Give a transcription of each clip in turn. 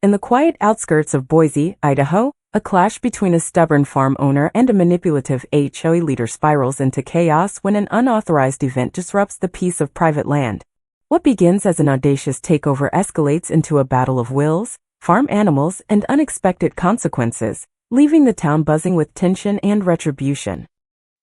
In the quiet outskirts of Boise, Idaho, a clash between a stubborn farm owner and a manipulative HOA leader spirals into chaos when an unauthorized event disrupts the peace of private land. What begins as an audacious takeover escalates into a battle of wills, farm animals, and unexpected consequences, leaving the town buzzing with tension and retribution.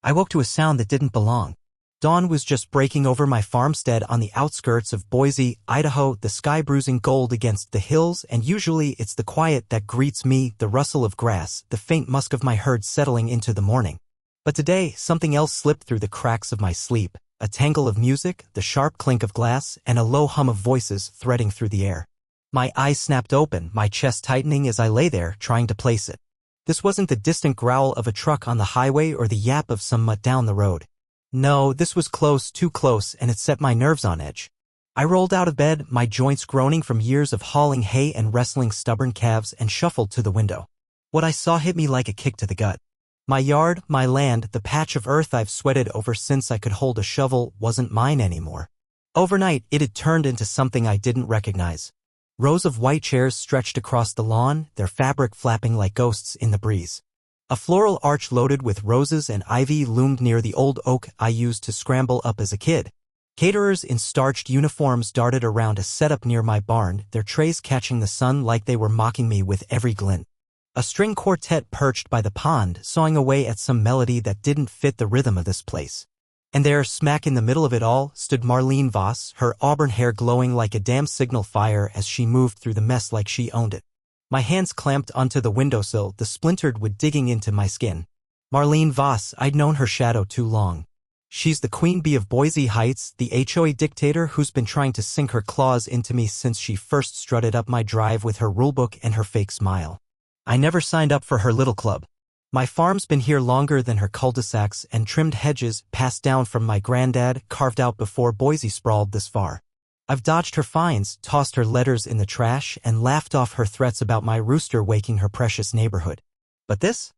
I woke to a sound that didn't belong. Dawn was just breaking over my farmstead on the outskirts of Boise, Idaho, the sky bruising gold against the hills, and usually it's the quiet that greets me, the rustle of grass, the faint musk of my herd settling into the morning. But today, something else slipped through the cracks of my sleep, a tangle of music, the sharp clink of glass, and a low hum of voices threading through the air. My eyes snapped open, my chest tightening as I lay there, trying to place it. This wasn't the distant growl of a truck on the highway or the yap of some mutt down the road. No, this was close, too close, and it set my nerves on edge. I rolled out of bed, my joints groaning from years of hauling hay and wrestling stubborn calves, and shuffled to the window. What I saw hit me like a kick to the gut. My yard, my land, the patch of earth I've sweated over since I could hold a shovel, wasn't mine anymore. Overnight, it had turned into something I didn't recognize. Rows of white chairs stretched across the lawn, their fabric flapping like ghosts in the breeze. A floral arch loaded with roses and ivy loomed near the old oak I used to scramble up as a kid. Caterers in starched uniforms darted around a setup near my barn, their trays catching the sun like they were mocking me with every glint. A string quartet perched by the pond, sawing away at some melody that didn't fit the rhythm of this place. And there, smack in the middle of it all, stood Marlene Voss, her auburn hair glowing like a damn signal fire as she moved through the mess like she owned it. My hands clamped onto the windowsill, the splintered wood digging into my skin. Marlene Voss, I'd known her shadow too long. She's the queen bee of Boise Heights, the HOA dictator who's been trying to sink her claws into me since she first strutted up my drive with her rulebook and her fake smile. I never signed up for her little club. My farm's been here longer than her cul-de-sacs and trimmed hedges passed down from my granddad, carved out before Boise sprawled this far. I've dodged her fines, tossed her letters in the trash, and laughed off her threats about my rooster waking her precious neighborhood. But this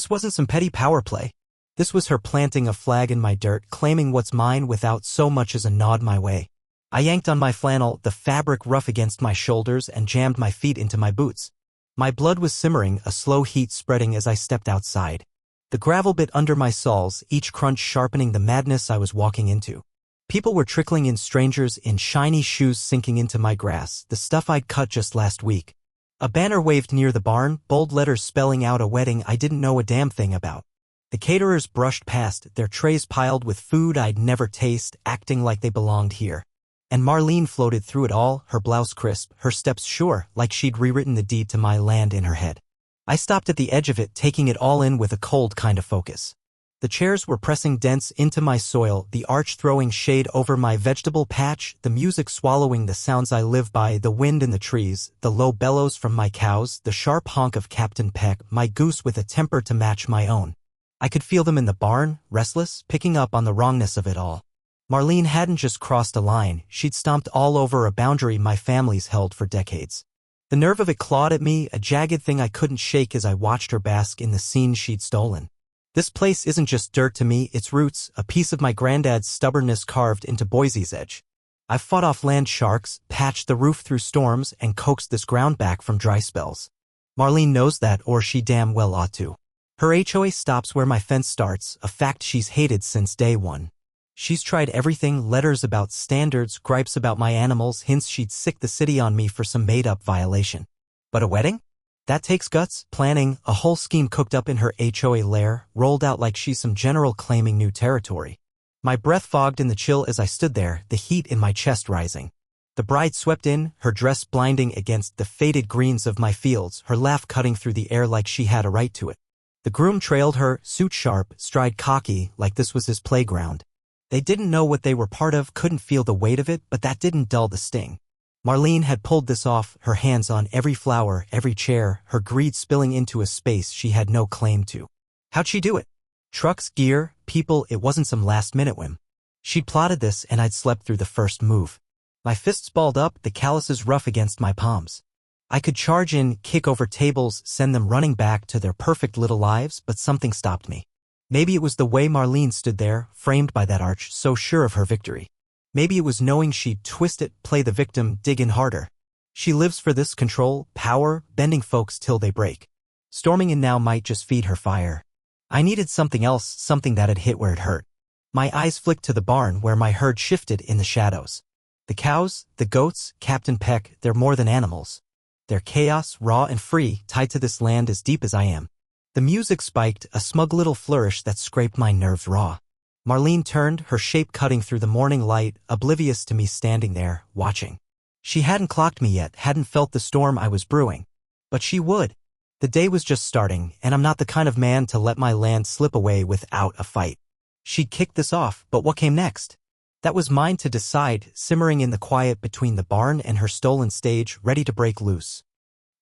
wasn't some petty power play. This was her planting a flag in my dirt, claiming what's mine without so much as a nod my way. I yanked on my flannel, the fabric rough against my shoulders, and jammed my feet into my boots. My blood was simmering, a slow heat spreading as I stepped outside. The gravel bit under my soles, each crunch sharpening the madness I was walking into. People were trickling in, strangers in shiny shoes sinking into my grass, the stuff I'd cut just last week. A banner waved near the barn, bold letters spelling out a wedding I didn't know a damn thing about. The caterers brushed past, their trays piled with food I'd never tasted, acting like they belonged here. And Marlene floated through it all, her blouse crisp, her steps sure, like she'd rewritten the deed to my land in her head. I stopped at the edge of it, taking it all in with a cold kind of focus. The chairs were pressing dense into my soil, the arch throwing shade over my vegetable patch, the music swallowing the sounds I live by, the wind in the trees, the low bellows from my cows, the sharp honk of Captain Peck, my goose with a temper to match my own. I could feel them in the barn, restless, picking up on the wrongness of it all. Marlene hadn't just crossed a line, she'd stomped all over a boundary my family's held for decades. The nerve of it clawed at me, a jagged thing I couldn't shake as I watched her bask in the scene she'd stolen. This place isn't just dirt to me, it's roots, a piece of my granddad's stubbornness carved into Boise's edge. I've fought off land sharks, patched the roof through storms, and coaxed this ground back from dry spells. Marlene knows that, or she damn well ought to. Her HOA stops where my fence starts, a fact she's hated since day one. She's tried everything, letters about standards, gripes about my animals, hints she'd sick the city on me for some made-up violation. But a wedding? That takes guts, planning, a whole scheme cooked up in her HOA lair, rolled out like she's some general claiming new territory. My breath fogged in the chill as I stood there, the heat in my chest rising. The bride swept in, her dress blinding against the faded greens of my fields, her laugh cutting through the air like she had a right to it. The groom trailed her, suit sharp, stride cocky, like this was his playground. They didn't know what they were part of, couldn't feel the weight of it, but that didn't dull the sting. Marlene had pulled this off, her hands on every flower, every chair, her greed spilling into a space she had no claim to. How'd she do it? Trucks, gear, people, it wasn't some last-minute whim. She'd plotted this and I'd slept through the first move. My fists balled up, the calluses rough against my palms. I could charge in, kick over tables, send them running back to their perfect little lives, but something stopped me. Maybe it was the way Marlene stood there, framed by that arch, so sure of her victory. Maybe it was knowing she'd twist it, play the victim, dig in harder. She lives for this control, power, bending folks till they break. Storming in now might just feed her fire. I needed something else, something that'd hit where it hurt. My eyes flicked to the barn where my herd shifted in the shadows. The cows, the goats, Captain Peck, they're more than animals. They're chaos, raw and free, tied to this land as deep as I am. The music spiked, a smug little flourish that scraped my nerves raw. Marlene turned, her shape cutting through the morning light, oblivious to me standing there, watching. She hadn't clocked me yet, hadn't felt the storm I was brewing. But she would. The day was just starting, and I'm not the kind of man to let my land slip away without a fight. She'd kicked this off, but what came next? That was mine to decide, simmering in the quiet between the barn and her stolen stage, ready to break loose.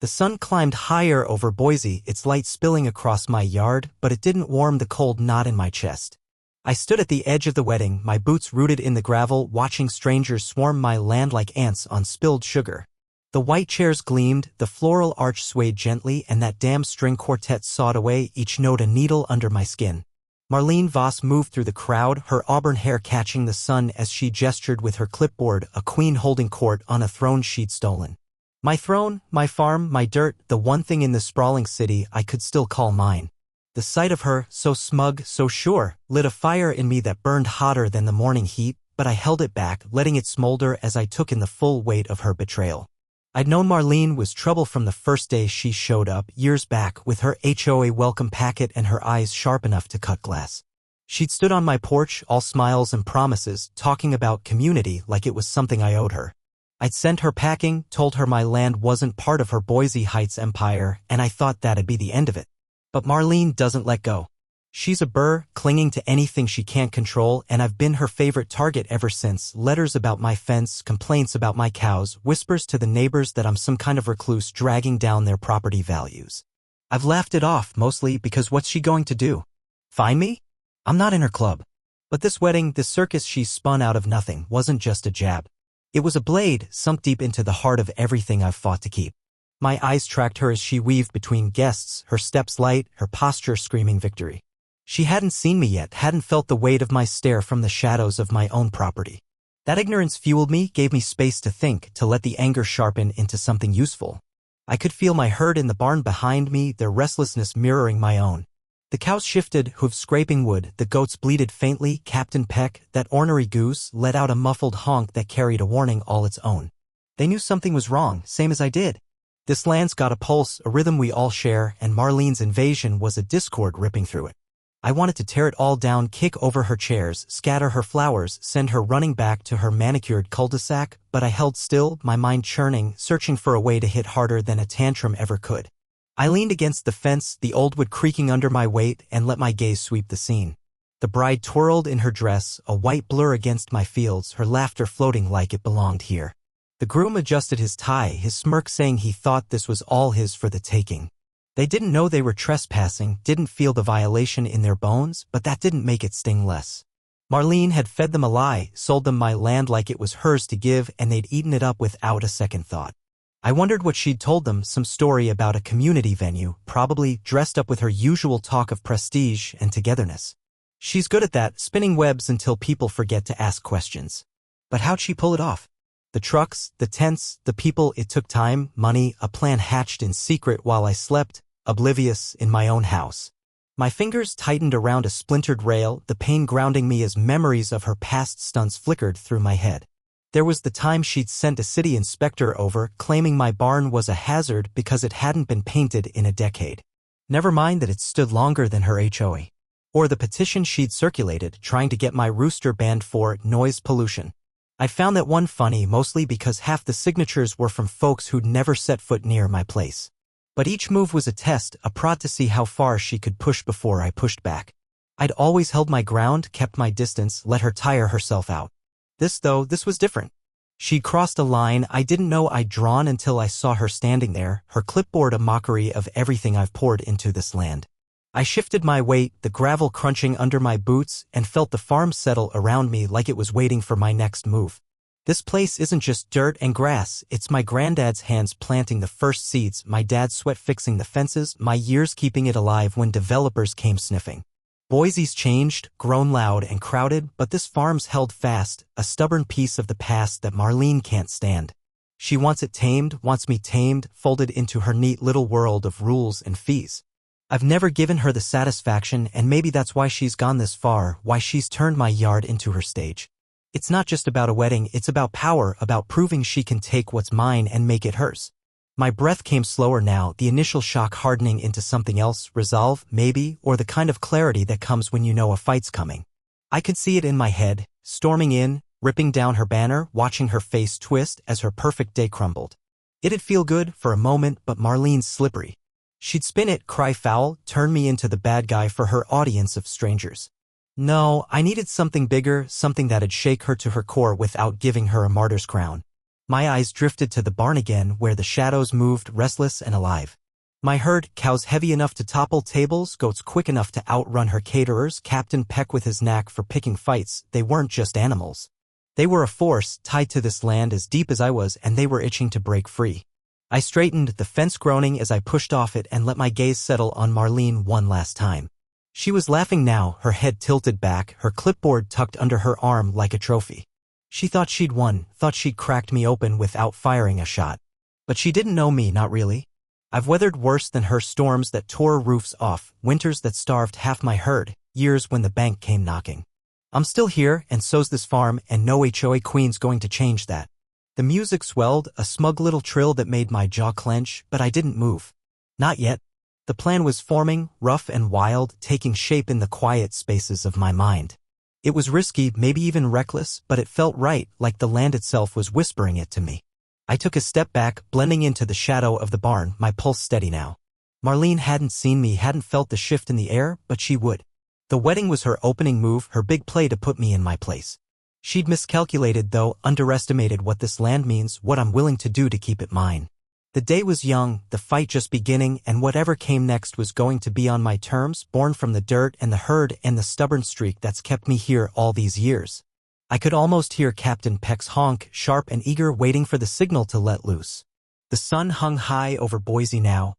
The sun climbed higher over Boise, its light spilling across my yard, but it didn't warm the cold knot in my chest. I stood at the edge of the wedding, my boots rooted in the gravel, watching strangers swarm my land like ants on spilled sugar. The white chairs gleamed, the floral arch swayed gently, and that damn string quartet sawed away, each note a needle under my skin. Marlene Voss moved through the crowd, her auburn hair catching the sun as she gestured with her clipboard, a queen holding court on a throne she'd stolen. My throne, my farm, my dirt, the one thing in the sprawling city I could still call mine. The sight of her, so smug, so sure, lit a fire in me that burned hotter than the morning heat, but I held it back, letting it smolder as I took in the full weight of her betrayal. I'd known Marlene was trouble from the first day she showed up, years back, with her HOA welcome packet and her eyes sharp enough to cut glass. She'd stood on my porch, all smiles and promises, talking about community like it was something I owed her. I'd sent her packing, told her my land wasn't part of her Boise Heights empire, and I thought that'd be the end of it. But Marlene doesn't let go. She's a burr, clinging to anything she can't control, and I've been her favorite target ever since. Letters about my fence, complaints about my cows, whispers to the neighbors that I'm some kind of recluse dragging down their property values. I've laughed it off, mostly because what's she going to do? Find me? I'm not in her club. But this wedding, this circus she spun out of nothing, wasn't just a jab. It was a blade, sunk deep into the heart of everything I've fought to keep. My eyes tracked her as she weaved between guests, her steps light, her posture screaming victory. She hadn't seen me yet, hadn't felt the weight of my stare from the shadows of my own property. That ignorance fueled me, gave me space to think, to let the anger sharpen into something useful. I could feel my herd in the barn behind me, their restlessness mirroring my own. The cows shifted, hooves scraping wood, the goats bleated faintly, Captain Peck, that ornery goose, let out a muffled honk that carried a warning all its own. They knew something was wrong, same as I did. This land's got a pulse, a rhythm we all share, and Marlene's invasion was a discord ripping through it. I wanted to tear it all down, kick over her chairs, scatter her flowers, send her running back to her manicured cul-de-sac, but I held still, my mind churning, searching for a way to hit harder than a tantrum ever could. I leaned against the fence, the old wood creaking under my weight, and let my gaze sweep the scene. The bride twirled in her dress, a white blur against my fields, her laughter floating like it belonged here. The groom adjusted his tie, his smirk saying he thought this was all his for the taking. They didn't know they were trespassing, didn't feel the violation in their bones, but that didn't make it sting less. Marlene had fed them a lie, sold them my land like it was hers to give, and they'd eaten it up without a second thought. I wondered what she'd told them, some story about a community venue, probably dressed up with her usual talk of prestige and togetherness. She's good at that, spinning webs until people forget to ask questions. But how'd she pull it off? The trucks, the tents, the people, it took time, money, a plan hatched in secret while I slept, oblivious, in my own house. My fingers tightened around a splintered rail, the pain grounding me as memories of her past stunts flickered through my head. There was the time she'd sent a city inspector over, claiming my barn was a hazard because it hadn't been painted in a decade. Never mind that it stood longer than her HOA. Or the petition she'd circulated, trying to get my rooster banned for noise pollution. I found that one funny, mostly because half the signatures were from folks who'd never set foot near my place. But each move was a test, a prod to see how far she could push before I pushed back. I'd always held my ground, kept my distance, let her tire herself out. This was different. She'd crossed a line I didn't know I'd drawn until I saw her standing there, her clipboard a mockery of everything I've poured into this land. I shifted my weight, the gravel crunching under my boots, and felt the farm settle around me like it was waiting for my next move. This place isn't just dirt and grass, it's my granddad's hands planting the first seeds, my dad's sweat fixing the fences, my years keeping it alive when developers came sniffing. Boise's changed, grown loud and crowded, but this farm's held fast, a stubborn piece of the past that Marlene can't stand. She wants it tamed, wants me tamed, folded into her neat little world of rules and fees. I've never given her the satisfaction, and maybe that's why she's gone this far, why she's turned my yard into her stage. It's not just about a wedding, it's about power, about proving she can take what's mine and make it hers. My breath came slower now, the initial shock hardening into something else, resolve, maybe, or the kind of clarity that comes when you know a fight's coming. I could see it in my head, storming in, ripping down her banner, watching her face twist as her perfect day crumbled. It'd feel good for a moment, but Marlene's slippery. She'd spin it, cry foul, turn me into the bad guy for her audience of strangers. No, I needed something bigger, something that'd shake her to her core without giving her a martyr's crown. My eyes drifted to the barn again, where the shadows moved, restless and alive. My herd, cows heavy enough to topple tables, goats quick enough to outrun her caterers, Captain Peck with his knack for picking fights. They weren't just animals. They were a force, tied to this land as deep as I was, and they were itching to break free. I straightened, the fence groaning as I pushed off it and let my gaze settle on Marlene one last time. She was laughing now, her head tilted back, her clipboard tucked under her arm like a trophy. She thought she'd won, thought she'd cracked me open without firing a shot. But she didn't know me, not really. I've weathered worse than her, storms that tore roofs off, winters that starved half my herd, years when the bank came knocking. I'm still here, and so's this farm, and no HOA queen's going to change that. The music swelled, a smug little trill that made my jaw clench, but I didn't move. Not yet. The plan was forming, rough and wild, taking shape in the quiet spaces of my mind. It was risky, maybe even reckless, but it felt right, like the land itself was whispering it to me. I took a step back, blending into the shadow of the barn, my pulse steady now. Marlene hadn't seen me, hadn't felt the shift in the air, but she would. The wedding was her opening move, her big play to put me in my place. She'd miscalculated, though, underestimated what this land means, what I'm willing to do to keep it mine. The day was young, the fight just beginning, and whatever came next was going to be on my terms, born from the dirt and the herd and the stubborn streak that's kept me here all these years. I could almost hear Captain Peck's honk, sharp and eager, waiting for the signal to let loose. The sun hung high over Boise now,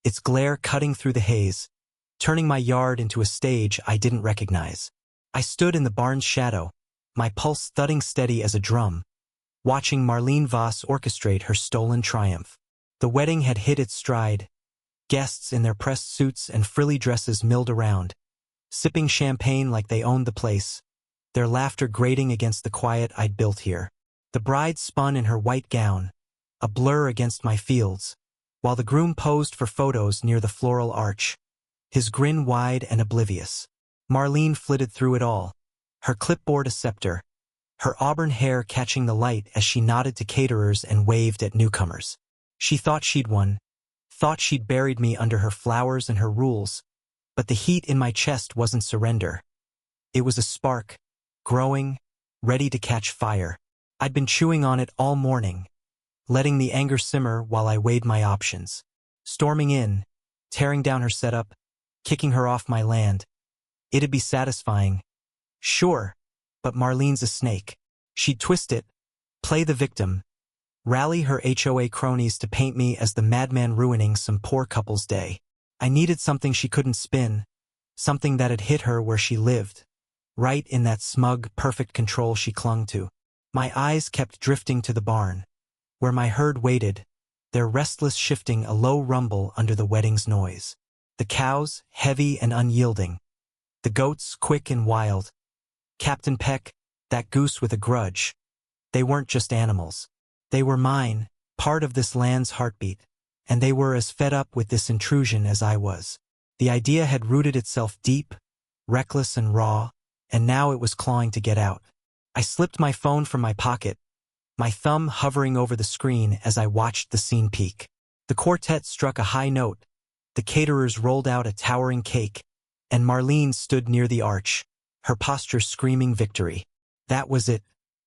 its glare cutting through the haze, turning my yard into a stage I didn't recognize. I stood in the barn's shadow, my pulse thudding steady as a drum, watching Marlene Voss orchestrate her stolen triumph. The wedding had hit its stride. Guests in their pressed suits and frilly dresses milled around, sipping champagne like they owned the place, their laughter grating against the quiet I'd built here. The bride spun in her white gown, a blur against my fields, while the groom posed for photos near the floral arch, his grin wide and oblivious. Marlene flitted through it all, her clipboard a scepter, her auburn hair catching the light as she nodded to caterers and waved at newcomers. She thought she'd won, thought she'd buried me under her flowers and her rules, but the heat in my chest wasn't surrender. It was a spark, growing, ready to catch fire. I'd been chewing on it all morning, letting the anger simmer while I weighed my options. Storming in, tearing down her setup, kicking her off my land. It'd be satisfying, sure, but Marlene's a snake. She'd twist it, play the victim, rally her HOA cronies to paint me as the madman ruining some poor couple's day. I needed something she couldn't spin, something that'd hit her where she lived, right in that smug, perfect control she clung to. My eyes kept drifting to the barn, where my herd waited, their restless shifting a low rumble under the wedding's noise. The cows, heavy and unyielding. The goats, quick and wild. Captain Peck, that goose with a grudge. They weren't just animals. They were mine, part of this land's heartbeat, and they were as fed up with this intrusion as I was. The idea had rooted itself deep, reckless and raw, and now it was clawing to get out. I slipped my phone from my pocket, my thumb hovering over the screen as I watched the scene peak. The quartet struck a high note, the caterers rolled out a towering cake, and Marlene stood near the arch, her posture screaming victory. That was it.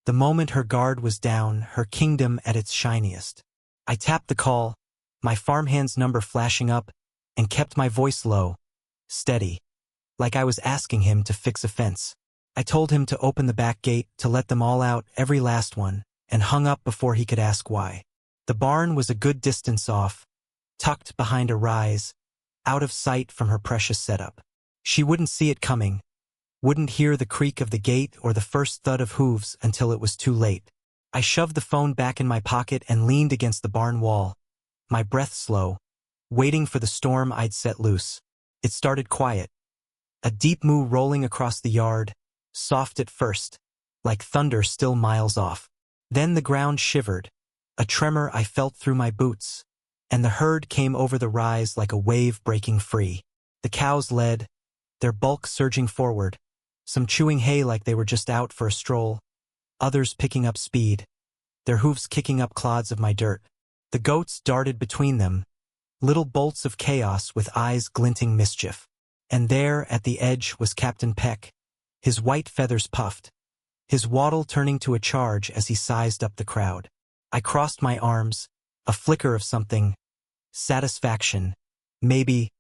The moment her guard was down, her kingdom at its shiniest. I tapped the call, my farmhand's number flashing up, and kept my voice low, steady, like I was asking him to fix a fence. I told him to open the back gate, to let them all out, every last one, and hung up before he could ask why. The barn was a good distance off, tucked behind a rise, out of sight from her precious setup. She wouldn't see it coming, wouldn't hear the creak of the gate or the first thud of hooves until it was too late. I shoved the phone back in my pocket and leaned against the barn wall, my breath slow, waiting for the storm I'd set loose. It started quiet. A deep moo rolling across the yard, soft at first, like thunder still miles off. Then the ground shivered, a tremor I felt through my boots, and the herd came over the rise like a wave breaking free. The cows led, their bulk surging forward, some chewing hay like they were just out for a stroll, others picking up speed, their hooves kicking up clods of my dirt. The goats darted between them, little bolts of chaos with eyes glinting mischief. And there, at the edge, was Captain Peck, his white feathers puffed, his waddle turning to a charge as he sized up the crowd. I crossed my arms, a flicker of something, satisfaction, maybe,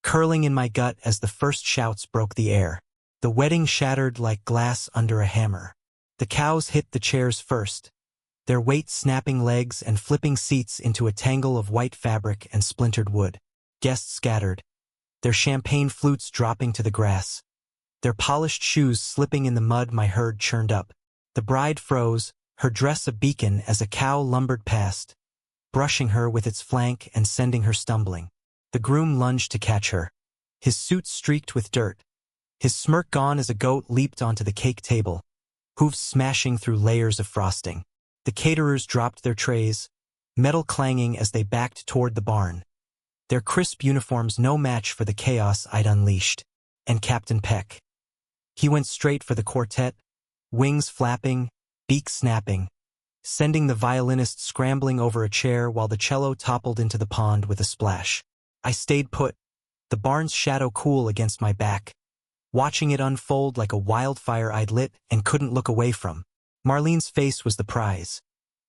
curling in my gut as the first shouts broke the air. The wedding shattered like glass under a hammer. The cows hit the chairs first, their weight snapping legs and flipping seats into a tangle of white fabric and splintered wood. Guests scattered, their champagne flutes dropping to the grass, their polished shoes slipping in the mud my herd churned up. The bride froze, her dress a beacon as a cow lumbered past, brushing her with its flank and sending her stumbling. The groom lunged to catch her, his suit streaked with dirt, his smirk gone as a goat leaped onto the cake table, hooves smashing through layers of frosting. The caterers dropped their trays, metal clanging as they backed toward the barn, their crisp uniforms no match for the chaos I'd unleashed. And Captain Peck. He went straight for the quartet, wings flapping, beak snapping, sending the violinist scrambling over a chair while the cello toppled into the pond with a splash. I stayed put, the barn's shadow cool against my back, watching it unfold like a wildfire I'd lit and couldn't look away from. Marlene's face was the prize,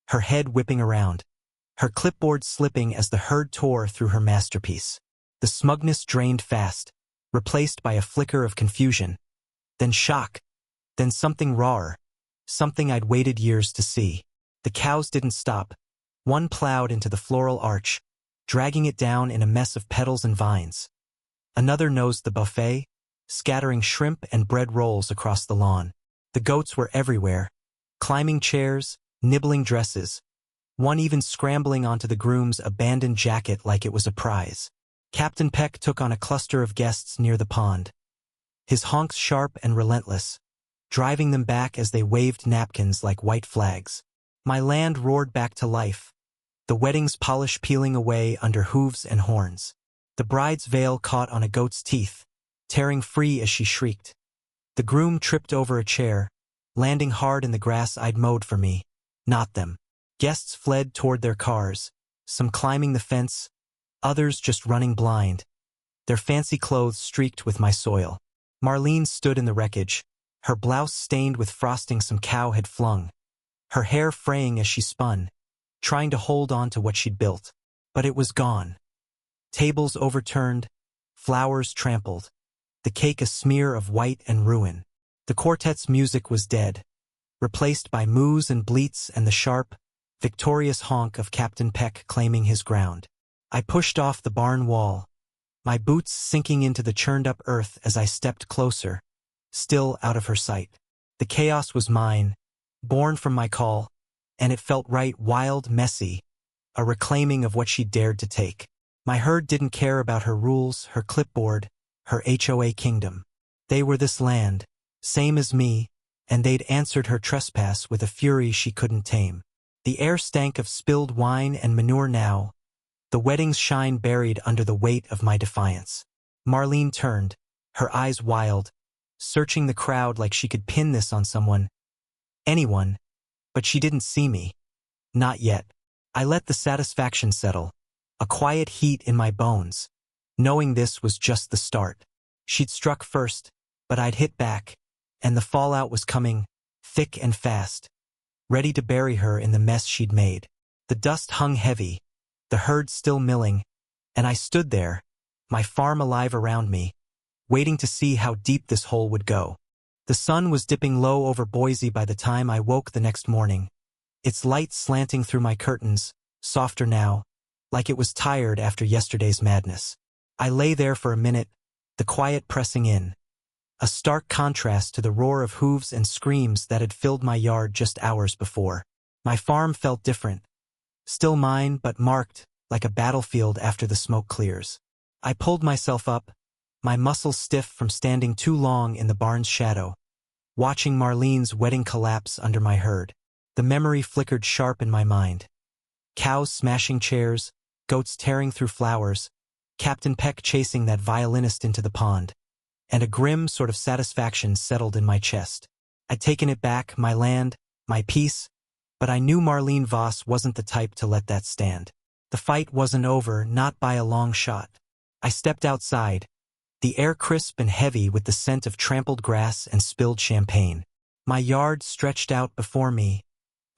her head whipping around, her clipboard slipping as the herd tore through her masterpiece. The smugness drained fast, replaced by a flicker of confusion, then shock, then something rawer, something I'd waited years to see. The cows didn't stop. One plowed into the floral arch, dragging it down in a mess of petals and vines. Another nosed the buffet, scattering shrimp and bread rolls across the lawn. The goats were everywhere, climbing chairs, nibbling dresses, one even scrambling onto the groom's abandoned jacket like it was a prize. Captain Peck took on a cluster of guests near the pond, his honks sharp and relentless, driving them back as they waved napkins like white flags. My land roared back to life, the wedding's polish peeling away under hooves and horns. The bride's veil caught on a goat's teeth, tearing free as she shrieked. The groom tripped over a chair, landing hard in the grass I'd mowed for me, not them. Guests fled toward their cars, some climbing the fence, others just running blind, their fancy clothes streaked with my soil. Marlene stood in the wreckage, her blouse stained with frosting some cow had flung, her hair fraying as she spun, trying to hold on to what she'd built. But it was gone. Tables overturned, flowers trampled, the cake a smear of white and ruin. The quartet's music was dead, replaced by moos and bleats and the sharp, victorious honk of Captain Peck claiming his ground. I pushed off the barn wall, my boots sinking into the churned-up earth as I stepped closer, still out of her sight. The chaos was mine, born from my call, and it felt right, wild, messy, a reclaiming of what she'd dared to take. My herd didn't care about her rules, her clipboard, her HOA kingdom. They were this land, same as me, and they'd answered her trespass with a fury she couldn't tame. The air stank of spilled wine and manure now, the wedding's shine buried under the weight of my defiance. Marlene turned, her eyes wild, searching the crowd like she could pin this on someone, anyone, but she didn't see me. Not yet. I let the satisfaction settle, a quiet heat in my bones, knowing this was just the start. She'd struck first, but I'd hit back, and the fallout was coming, thick and fast, ready to bury her in the mess she'd made. The dust hung heavy, the herd still milling, and I stood there, my farm alive around me, waiting to see how deep this hole would go. The sun was dipping low over Boise by the time I woke the next morning, its light slanting through my curtains, softer now, like it was tired after yesterday's madness. I lay there for a minute, the quiet pressing in, a stark contrast to the roar of hooves and screams that had filled my yard just hours before. My farm felt different. Still mine, but marked, like a battlefield after the smoke clears. I pulled myself up, my muscles stiff from standing too long in the barn's shadow, watching Marlene's wedding collapse under my herd. The memory flickered sharp in my mind. Cows smashing chairs, goats tearing through flowers, Captain Peck chasing that violinist into the pond, and a grim sort of satisfaction settled in my chest. I'd taken it back, my land, my peace, but I knew Marlene Voss wasn't the type to let that stand. The fight wasn't over, not by a long shot. I stepped outside, the air crisp and heavy with the scent of trampled grass and spilled champagne. My yard stretched out before me,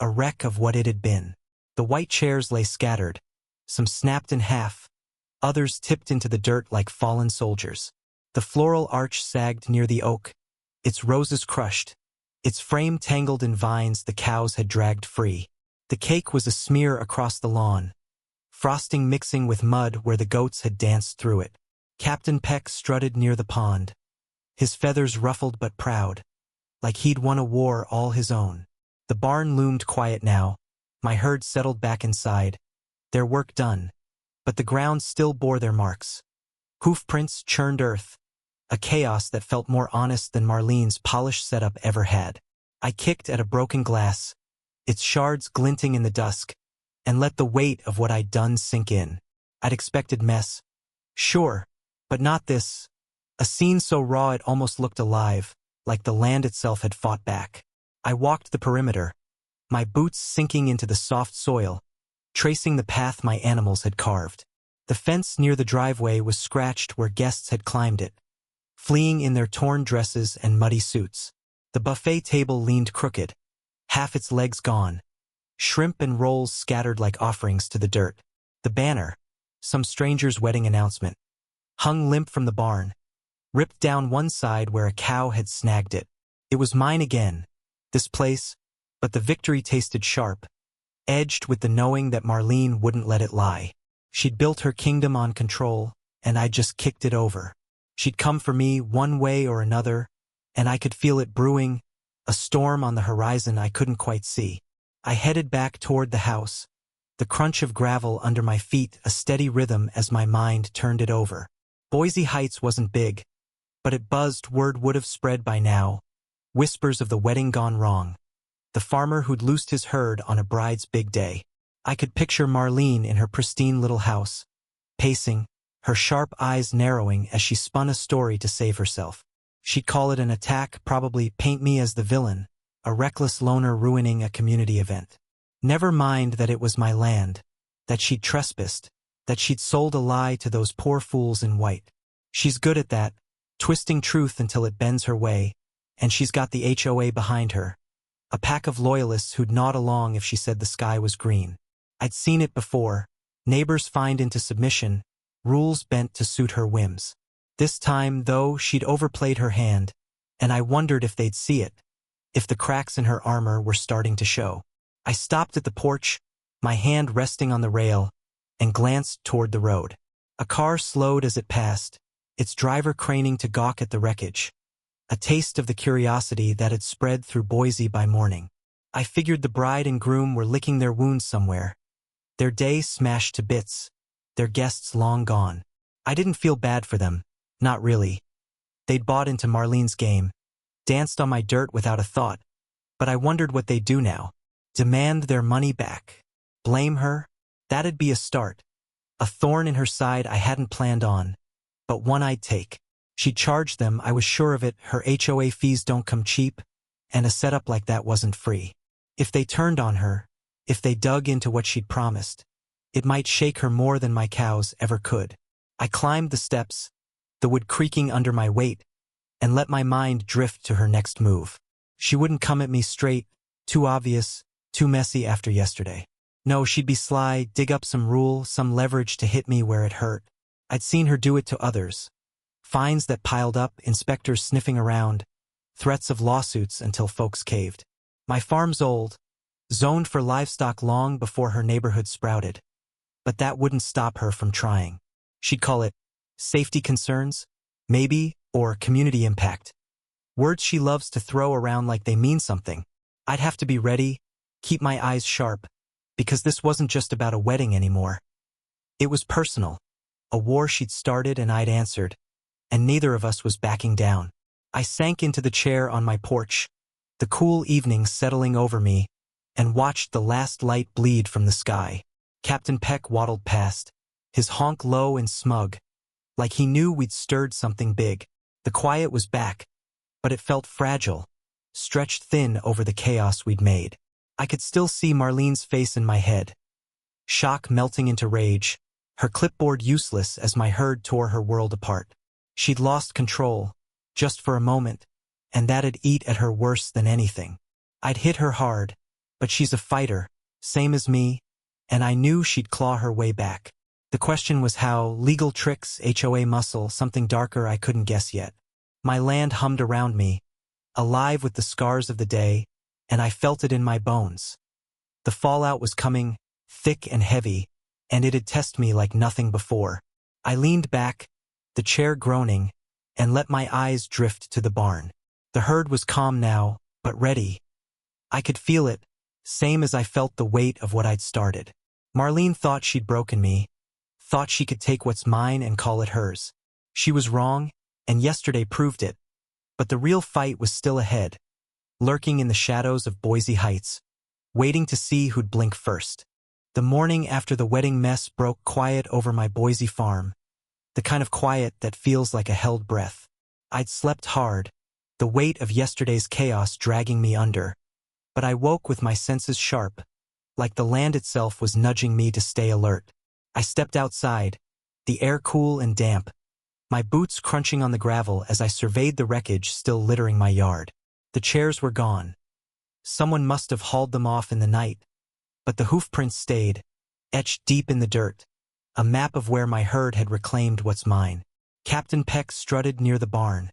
a wreck of what it had been. The white chairs lay scattered, some snapped in half, others tipped into the dirt like fallen soldiers. The floral arch sagged near the oak, its roses crushed, its frame tangled in vines the cows had dragged free. The cake was a smear across the lawn, frosting mixing with mud where the goats had danced through it. Captain Peck strutted near the pond, his feathers ruffled but proud, like he'd won a war all his own. The barn loomed quiet now, my herd settled back inside, their work done, but the ground still bore their marks. Hoofprints churned earth, a chaos that felt more honest than Marlene's polished setup ever had. I kicked at a broken glass, its shards glinting in the dusk, and let the weight of what I'd done sink in. I'd expected mess. Sure, but not this. A scene so raw it almost looked alive, like the land itself had fought back. I walked the perimeter, my boots sinking into the soft soil, tracing the path my animals had carved. The fence near the driveway was scratched where guests had climbed it, fleeing in their torn dresses and muddy suits. The buffet table leaned crooked, half its legs gone, shrimp and rolls scattered like offerings to the dirt. The banner, some stranger's wedding announcement, hung limp from the barn, ripped down one side where a cow had snagged it. It was mine again, this place, but the victory tasted sharp, edged with the knowing that Marlene wouldn't let it lie. She'd built her kingdom on control, and I'd just kicked it over. She'd come for me one way or another, and I could feel it brewing, a storm on the horizon I couldn't quite see. I headed back toward the house, the crunch of gravel under my feet a steady rhythm as my mind turned it over. Boise Heights wasn't big, but it buzzed. Word would have spread by now, whispers of the wedding gone wrong, the farmer who'd loosed his herd on a bride's big day. I could picture Marlene in her pristine little house, pacing, her sharp eyes narrowing as she spun a story to save herself. She'd call it an attack, probably paint me as the villain, a reckless loner ruining a community event. Never mind that it was my land, that she'd trespassed, that she'd sold a lie to those poor fools in white. She's good at that, twisting truth until it bends her way, and she's got the HOA behind her, a pack of loyalists who'd nod along if she said the sky was green. I'd seen it before, neighbors fined into submission, rules bent to suit her whims. This time, though, she'd overplayed her hand, and I wondered if they'd see it, if the cracks in her armor were starting to show. I stopped at the porch, my hand resting on the rail, and glanced toward the road. A car slowed as it passed, its driver craning to gawk at the wreckage, a taste of the curiosity that had spread through Boise by morning. I figured the bride and groom were licking their wounds somewhere, their day smashed to bits, their guests long gone. I didn't feel bad for them, not really. They'd bought into Marlene's game, danced on my dirt without a thought, but I wondered what they'd do now. Demand their money back. Blame her? That'd be a start. A thorn in her side I hadn't planned on, but one I'd take. She'd charge them, I was sure of it. Her HOA fees don't come cheap, and a setup like that wasn't free. If they turned on her, if they dug into what she'd promised, it might shake her more than my cows ever could. I climbed the steps, the wood creaking under my weight, and let my mind drift to her next move. She wouldn't come at me straight, too obvious, too messy after yesterday. No, she'd be sly, dig up some rule, some leverage to hit me where it hurt. I'd seen her do it to others. Fines that piled up, inspectors sniffing around, threats of lawsuits until folks caved. My farm's old, zoned for livestock long before her neighborhood sprouted. But that wouldn't stop her from trying. She'd call it safety concerns, maybe, or community impact. Words she loves to throw around like they mean something. I'd have to be ready, keep my eyes sharp, because this wasn't just about a wedding anymore. It was personal. A war she'd started and I'd answered, and neither of us was backing down. I sank into the chair on my porch, the cool evening settling over me, and watched the last light bleed from the sky. Captain Peck waddled past, his honk low and smug, like he knew we'd stirred something big. The quiet was back, but it felt fragile, stretched thin over the chaos we'd made. I could still see Marlene's face in my head, shock melting into rage, her clipboard useless as my herd tore her world apart. She'd lost control, just for a moment, and that'd eat at her worse than anything. I'd hit her hard, but she's a fighter, same as me, and I knew she'd claw her way back. The question was how, legal tricks, HOA muscle, something darker I couldn't guess yet. My land hummed around me, alive with the scars of the day, and I felt it in my bones. The fallout was coming, thick and heavy, and it'd test me like nothing before. I leaned back, the chair groaning, and let my eyes drift to the barn. The herd was calm now, but ready. I could feel it, same as I felt the weight of what I'd started. Marlene thought she'd broken me, thought she could take what's mine and call it hers. She was wrong, and yesterday proved it. But the real fight was still ahead, lurking in the shadows of Boise Heights, waiting to see who'd blink first. The morning after the wedding mess broke quiet over my Boise farm, the kind of quiet that feels like a held breath. I'd slept hard, the weight of yesterday's chaos dragging me under, but I woke with my senses sharp, like the land itself was nudging me to stay alert. I stepped outside, the air cool and damp, my boots crunching on the gravel as I surveyed the wreckage still littering my yard. The chairs were gone. Someone must have hauled them off in the night, but the hoofprints stayed, etched deep in the dirt, a map of where my herd had reclaimed what's mine. Captain Peck strutted near the barn,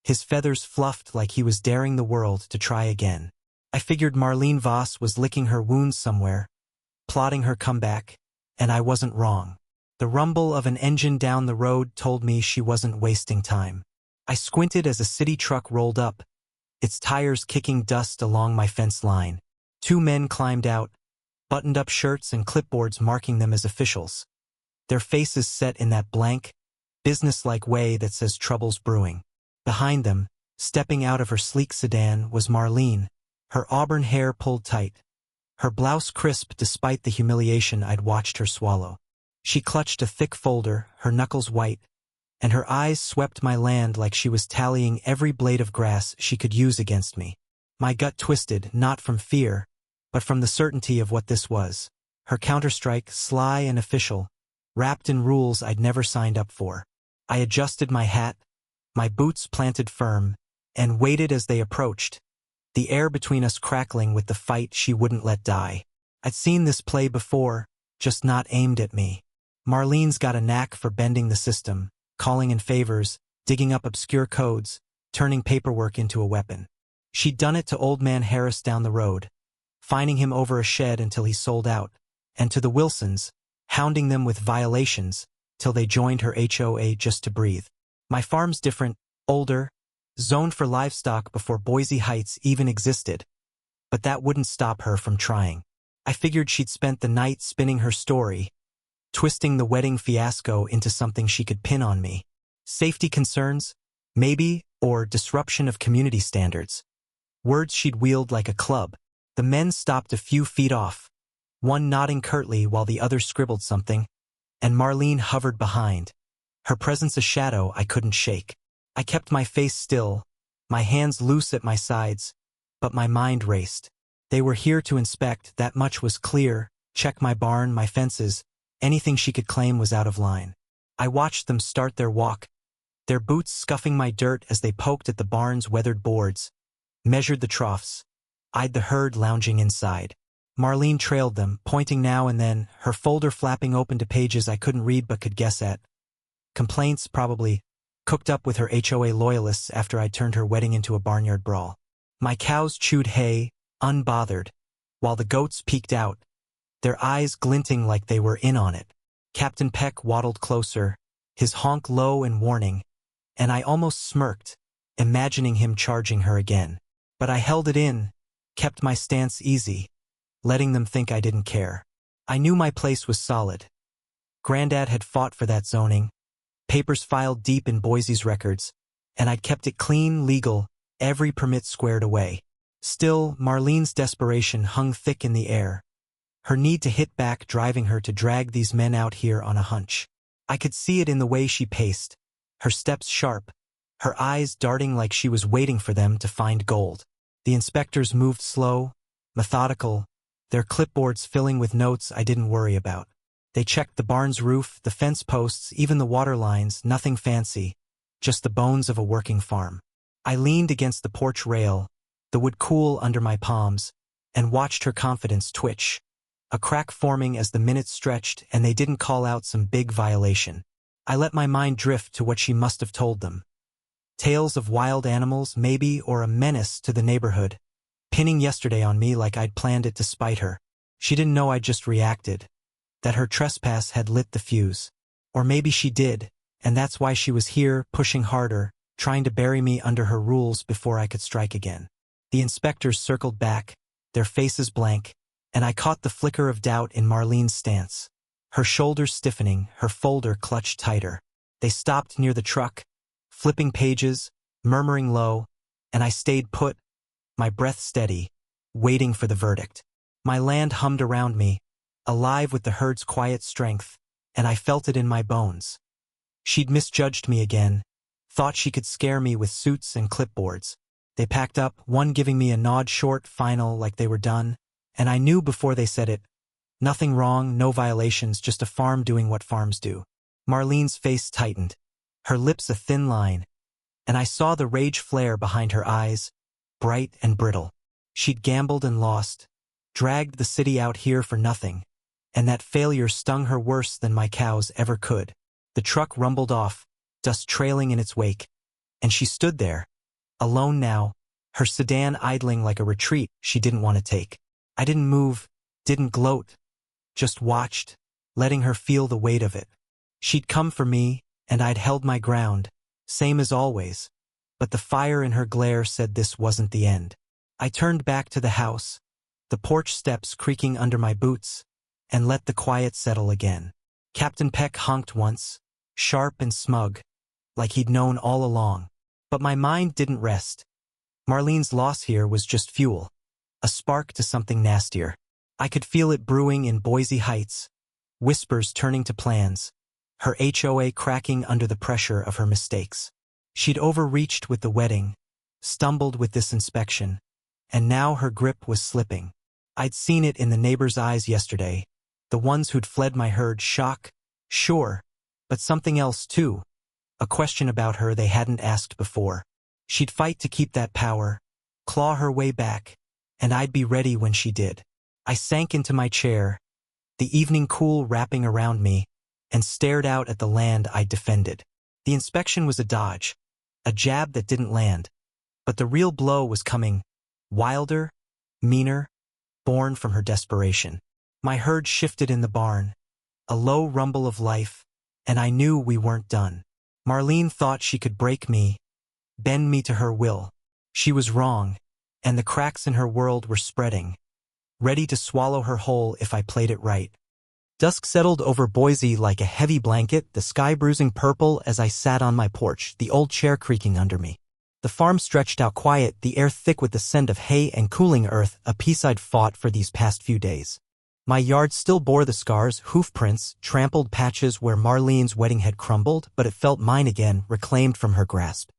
his feathers fluffed like he was daring the world to try again. I figured Marlene Voss was licking her wounds somewhere, plotting her comeback, and I wasn't wrong. The rumble of an engine down the road told me she wasn't wasting time. I squinted as a city truck rolled up, its tires kicking dust along my fence line. Two men climbed out, buttoned-up shirts and clipboards marking them as officials, their faces set in that blank, businesslike way that says trouble's brewing. Behind them, stepping out of her sleek sedan, was Marlene, her auburn hair pulled tight, her blouse crisp despite the humiliation I'd watched her swallow. She clutched a thick folder, her knuckles white, and her eyes swept my land like she was tallying every blade of grass she could use against me. My gut twisted, not from fear, but from the certainty of what this was. Her counterstrike, sly and official, wrapped in rules I'd never signed up for. I adjusted my hat, my boots planted firm, and waited as they approached, the air between us crackling with the fight she wouldn't let die. I'd seen this play before, just not aimed at me. Marlene's got a knack for bending the system, calling in favors, digging up obscure codes, turning paperwork into a weapon. She'd done it to old man Harris down the road, fining him over a shed until he sold out, and to the Wilsons, hounding them with violations till they joined her HOA just to breathe. My farm's different, older, zoned for livestock before Boise Heights even existed, but that wouldn't stop her from trying. I figured she'd spent the night spinning her story, twisting the wedding fiasco into something she could pin on me. Safety concerns, maybe, or disruption of community standards. Words she'd wield like a club. The men stopped a few feet off, one nodding curtly while the other scribbled something, and Marlene hovered behind, her presence a shadow I couldn't shake. I kept my face still, my hands loose at my sides, but my mind raced. They were here to inspect, that much was clear, check my barn, my fences, anything she could claim was out of line. I watched them start their walk, their boots scuffing my dirt as they poked at the barn's weathered boards, measured the troughs, eyed the herd lounging inside. Marlene trailed them, pointing now and then, her folder flapping open to pages I couldn't read but could guess at. Complaints, probably, cooked up with her HOA loyalists after I turned her wedding into a barnyard brawl. My cows chewed hay, unbothered, while the goats peeked out, their eyes glinting like they were in on it. Captain Peck waddled closer, his honk low and warning, and I almost smirked, imagining him charging her again. But I held it in, kept my stance easy, letting them think I didn't care. I knew my place was solid. Granddad had fought for that zoning, papers filed deep in Boise's records, and I'd kept it clean, legal, every permit squared away. Still, Marlene's desperation hung thick in the air, her need to hit back driving her to drag these men out here on a hunch. I could see it in the way she paced, her steps sharp, her eyes darting like she was waiting for them to find gold. The inspectors moved slow, methodical, their clipboards filling with notes I didn't worry about. They checked the barn's roof, the fence posts, even the water lines, nothing fancy, just the bones of a working farm. I leaned against the porch rail, the wood cool under my palms, and watched her confidence twitch, a crack forming as the minutes stretched and they didn't call out some big violation. I let my mind drift to what she must have told them. Tales of wild animals, maybe, or a menace to the neighborhood, pinning yesterday on me like I'd planned it to spite her. She didn't know I'd just reacted, that her trespass had lit the fuse. Or maybe she did, and that's why she was here, pushing harder, trying to bury me under her rules before I could strike again. The inspectors circled back, their faces blank, and I caught the flicker of doubt in Marlene's stance. Her shoulders stiffening, her folder clutched tighter. They stopped near the truck, flipping pages, murmuring low, and I stayed put, my breath steady, waiting for the verdict. My land hummed around me, alive with the herd's quiet strength, and I felt it in my bones. She'd misjudged me again, thought she could scare me with suits and clipboards. They packed up, one giving me a nod short, final, like they were done, and I knew before they said it. Nothing wrong, no violations, just a farm doing what farms do. Marlene's face tightened, her lips a thin line, and I saw the rage flare behind her eyes, bright and brittle. She'd gambled and lost, dragged the city out here for nothing, and that failure stung her worse than my cows ever could. The truck rumbled off, dust trailing in its wake, and she stood there, alone now, her sedan idling like a retreat she didn't want to take. I didn't move, didn't gloat, just watched, letting her feel the weight of it. She'd come for me, and I'd held my ground, same as always, but the fire in her glare said this wasn't the end. I turned back to the house, the porch steps creaking under my boots, and let the quiet settle again. Captain Peck honked once, sharp and smug, like he'd known all along. But my mind didn't rest. Marlene's loss here was just fuel, a spark to something nastier. I could feel it brewing in Boise Heights, whispers turning to plans, her HOA cracking under the pressure of her mistakes. She'd overreached with the wedding, stumbled with this inspection, and now her grip was slipping. I'd seen it in the neighbors' eyes yesterday, the ones who'd fled my herd, shock, sure, but something else too. A question about her they hadn't asked before. She'd fight to keep that power, claw her way back, and I'd be ready when she did. I sank into my chair, the evening cool wrapping around me, and stared out at the land I'd defended. The inspection was a dodge, a jab that didn't land, but the real blow was coming, wilder, meaner, born from her desperation. My herd shifted in the barn, a low rumble of life, and I knew we weren't done. Marlene thought she could break me, bend me to her will. She was wrong, and the cracks in her world were spreading, ready to swallow her whole if I played it right. Dusk settled over Boise like a heavy blanket, the sky bruising purple as I sat on my porch, the old chair creaking under me. The farm stretched out quiet, the air thick with the scent of hay and cooling earth, a peace I'd fought for these past few days. My yard still bore the scars, hoof prints, trampled patches where Marlene's wedding had crumbled, but it felt mine again, reclaimed from her grasp.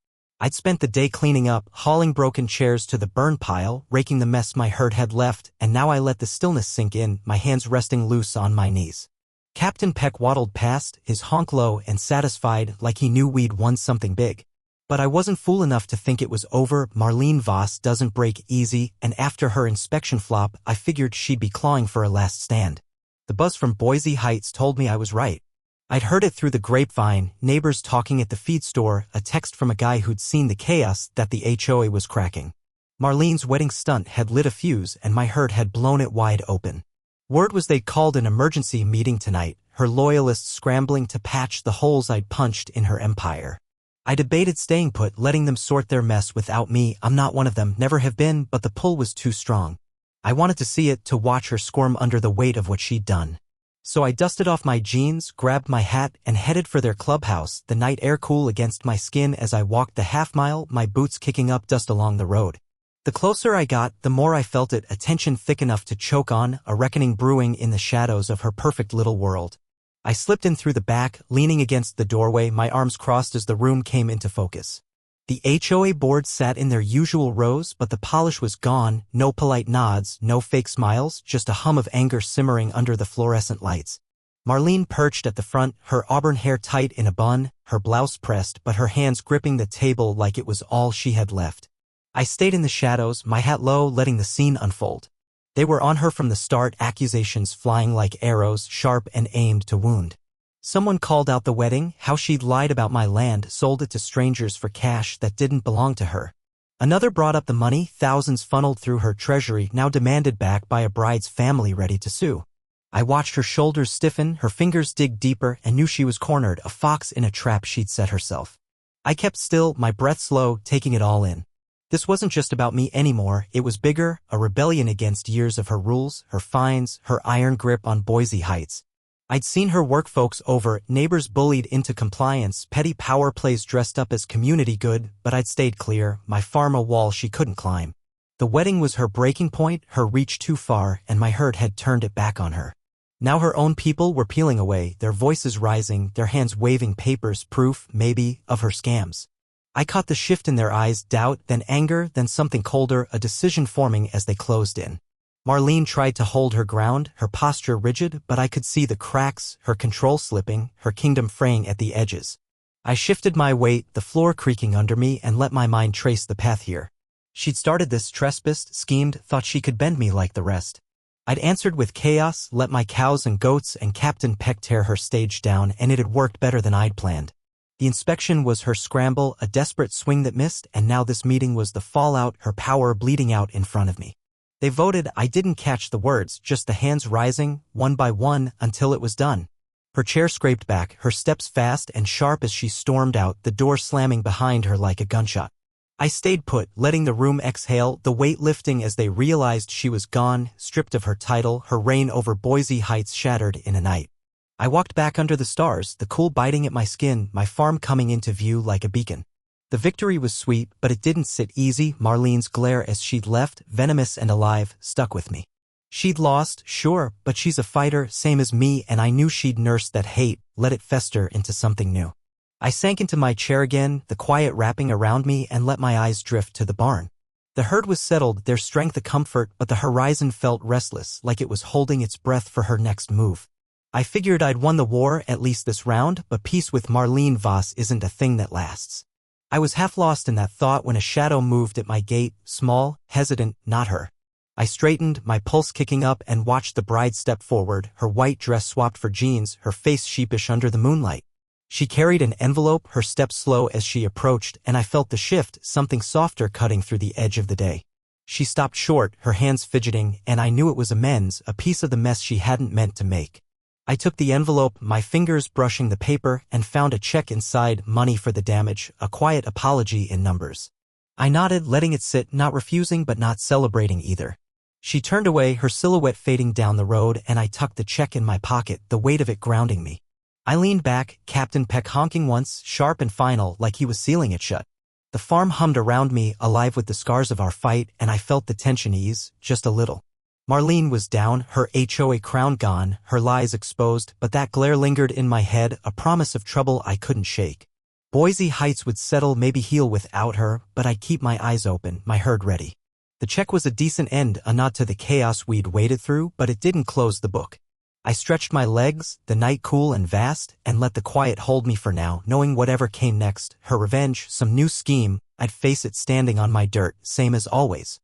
I'd spent the day cleaning up, hauling broken chairs to the burn pile, raking the mess my herd had left, and now I let the stillness sink in, my hands resting loose on my knees. Captain Peck waddled past, his honk low and satisfied, like he knew we'd won something big. But I wasn't fool enough to think it was over. Marlene Voss doesn't break easy, and after her inspection flop, I figured she'd be clawing for a last stand. The buzz from Boise Heights told me I was right. I'd heard it through the grapevine, neighbors talking at the feed store, a text from a guy who'd seen the chaos that the HOA was cracking. Marlene's wedding stunt had lit a fuse, and my herd had blown it wide open. Word was they'd called an emergency meeting tonight, her loyalists scrambling to patch the holes I'd punched in her empire. I debated staying put, letting them sort their mess without me. I'm not one of them, never have been, but the pull was too strong. I wanted to see it, to watch her squirm under the weight of what she'd done. So I dusted off my jeans, grabbed my hat, and headed for their clubhouse, the night air cool against my skin as I walked the half-mile, my boots kicking up dust along the road. The closer I got, the more I felt it, a tension thick enough to choke on, a reckoning brewing in the shadows of her perfect little world. I slipped in through the back, leaning against the doorway, my arms crossed as the room came into focus. The HOA board sat in their usual rows, but the polish was gone, no polite nods, no fake smiles, just a hum of anger simmering under the fluorescent lights. Marlene perched at the front, her auburn hair tight in a bun, her blouse pressed, but her hands gripping the table like it was all she had left. I stayed in the shadows, my hat low, letting the scene unfold. They were on her from the start, accusations flying like arrows, sharp and aimed to wound. Someone called out the wedding, how she'd lied about my land, sold it to strangers for cash that didn't belong to her. Another brought up the money, thousands funneled through her treasury, now demanded back by a bride's family ready to sue. I watched her shoulders stiffen, her fingers dig deeper, and knew she was cornered, a fox in a trap she'd set herself. I kept still, my breath slow, taking it all in. This wasn't just about me anymore, it was bigger, a rebellion against years of her rules, her fines, her iron grip on Boise Heights. I'd seen her work folks over, neighbors bullied into compliance, petty power plays dressed up as community good, but I'd stayed clear, my farm a wall she couldn't climb. The wedding was her breaking point, her reach too far, and my hurt had turned it back on her. Now her own people were peeling away, their voices rising, their hands waving papers, proof, maybe, of her scams. I caught the shift in their eyes, doubt, then anger, then something colder, a decision forming as they closed in. Marlene tried to hold her ground, her posture rigid, but I could see the cracks, her control slipping, her kingdom fraying at the edges. I shifted my weight, the floor creaking under me, and let my mind trace the path here. She'd started this, trespassed, schemed, thought she could bend me like the rest. I'd answered with chaos, let my cows and goats and Captain Peck tear her stage down, and it had worked better than I'd planned. The inspection was her scramble, a desperate swing that missed, and now this meeting was the fallout, her power bleeding out in front of me. They voted, I didn't catch the words, just the hands rising, one by one, until it was done. Her chair scraped back, her steps fast and sharp as she stormed out, the door slamming behind her like a gunshot. I stayed put, letting the room exhale, the weight lifting as they realized she was gone, stripped of her title, her reign over Boise Heights shattered in a night. I walked back under the stars, the cool biting at my skin, my farm coming into view like a beacon. The victory was sweet, but it didn't sit easy. Marlene's glare as she'd left, venomous and alive, stuck with me. She'd lost, sure, but she's a fighter, same as me, and I knew she'd nurse that hate, let it fester into something new. I sank into my chair again, the quiet wrapping around me, and let my eyes drift to the barn. The herd was settled, their strength a comfort, but the horizon felt restless, like it was holding its breath for her next move. I figured I'd won the war, at least this round, but peace with Marlene Vos isn't a thing that lasts. I was half lost in that thought when a shadow moved at my gate, small, hesitant, not her. I straightened, my pulse kicking up, and watched the bride step forward, her white dress swapped for jeans, her face sheepish under the moonlight. She carried an envelope, her steps slow as she approached, and I felt the shift, something softer cutting through the edge of the day. She stopped short, her hands fidgeting, and I knew it was amends, a piece of the mess she hadn't meant to make. I took the envelope, my fingers brushing the paper, and found a check inside, money for the damage, a quiet apology in numbers. I nodded, letting it sit, not refusing but not celebrating either. She turned away, her silhouette fading down the road, and I tucked the check in my pocket, the weight of it grounding me. I leaned back, Captain Peck honking once, sharp and final, like he was sealing it shut. The farm hummed around me, alive with the scars of our fight, and I felt the tension ease, just a little. Marlene was down, her HOA crown gone, her lies exposed, but that glare lingered in my head, a promise of trouble I couldn't shake. Boise Heights would settle, maybe heal without her, but I'd keep my eyes open, my herd ready. The check was a decent end, a nod to the chaos we'd waded through, but it didn't close the book. I stretched my legs, the night cool and vast, and let the quiet hold me for now, knowing whatever came next, her revenge, some new scheme, I'd face it standing on my dirt, same as always.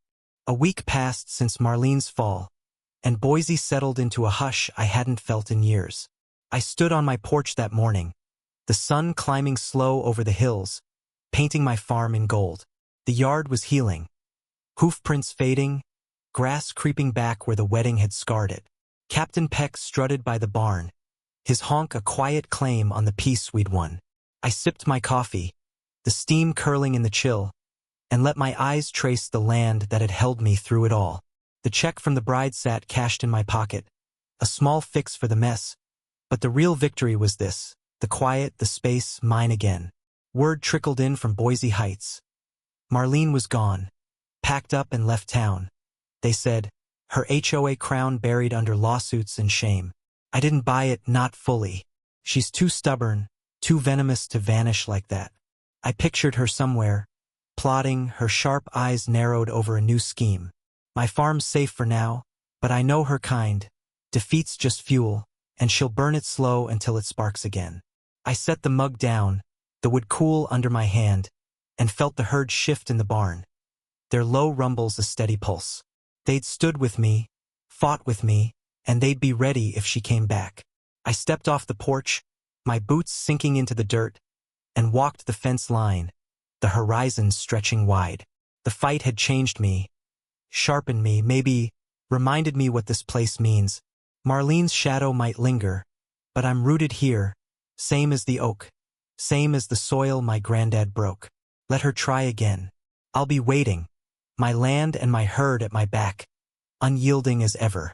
A week passed since Marlene's fall, and Boise settled into a hush I hadn't felt in years. I stood on my porch that morning, the sun climbing slow over the hills, painting my farm in gold. The yard was healing, hoofprints fading, grass creeping back where the wedding had scarred it. Captain Peck strutted by the barn, his honk a quiet claim on the peace we'd won. I sipped my coffee, the steam curling in the chill, and let my eyes trace the land that had held me through it all. The check from the bride sat cashed in my pocket. A small fix for the mess. But the real victory was this. The quiet, the space, mine again. Word trickled in from Boise Heights. Marlene was gone. Packed up and left town. They said, her HOA crown buried under lawsuits and shame. I didn't buy it, not fully. She's too stubborn, too venomous to vanish like that. I pictured her somewhere, plotting, her sharp eyes narrowed over a new scheme. My farm's safe for now, but I know her kind. Defeat's just fuel, and she'll burn it slow until it sparks again. I set the mug down, the wood cool under my hand, and felt the herd shift in the barn. Their low rumbles a steady pulse. They'd stood with me, fought with me, and they'd be ready if she came back. I stepped off the porch, my boots sinking into the dirt, and walked the fence line, the horizon stretching wide. The fight had changed me, sharpened me, maybe reminded me what this place means. Marlene's shadow might linger, but I'm rooted here, same as the oak, same as the soil my granddad broke. Let her try again. I'll be waiting, my land and my herd at my back, unyielding as ever.